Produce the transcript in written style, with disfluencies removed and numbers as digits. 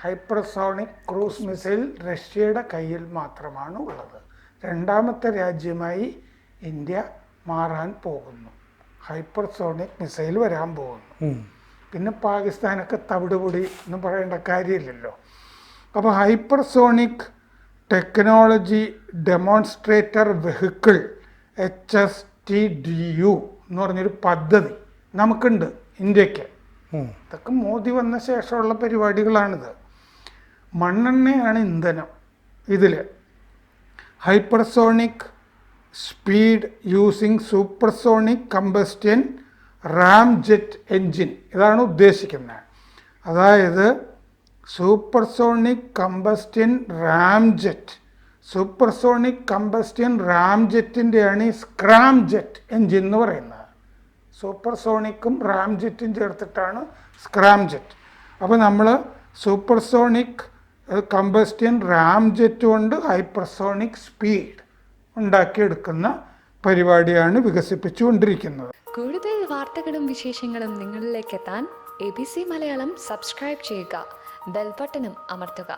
Hypersonic cruise missile റഷ്യയുടെ കയ്യിൽ മാത്രമാണ് ഉള്ളത്. രണ്ടാമത്തെ രാജ്യമായി ഇന്ത്യ മാറാൻ പോകുന്നു. ഹൈപ്പർസോണിക് മിസൈൽ വരാൻ പോകുന്നു. പിന്നെ പാകിസ്ഥാനൊക്കെ തവിടുപൊടി എന്ന് പറയേണ്ട കാര്യമില്ലല്ലോ. അപ്പോൾ hypersonic technology demonstrator vehicle HSTDU എന്ന് പറഞ്ഞൊരു പദ്ധതി നമുക്കുണ്ട് ഇന്ത്യക്ക്. ഇതൊക്കെ മോദി വന്ന ശേഷമുള്ള പരിപാടികളാണിത്. മണ്ണെണ്ണയാണ് ഇന്ധനം ഇതിൽ. Hypersonic speed using supersonic combustion ramjet engine ഇതാണ് ഉദ്ദേശിക്കുന്നത്. അതായത് supersonic combustion ramjet, supersonic combustion ram ജെറ്റിൻ്റെയാണ് ഈ സ്ക്രാം ജെറ്റ് എൻജിൻ എന്ന് പറയുന്നത്. സൂപ്പർസോണിക്കും റാം ജെറ്റും ചേർത്തിട്ടാണ് സ്ക്രാം ജെറ്റ്. അപ്പോൾ നമ്മൾ സൂപ്പർസോണിക് കമ്പസ്റ്റൻ റാം ജെറ്റ് കൊണ്ട് ഹൈപ്പർസോണിക് സ്പീഡ് ഉണ്ടാക്കിയെടുക്കുന്ന പരിപാടിയാണ് വികസിപ്പിച്ചുകൊണ്ടിരിക്കുന്നത്. കൂടുതൽ വാർത്തകളും വിശേഷങ്ങളും നിങ്ങളിലേക്ക് എത്താൻ ABC മലയാളം സബ്സ്ക്രൈബ് ചെയ്യുക, ബെൽ ബട്ടണും അമർത്തുക.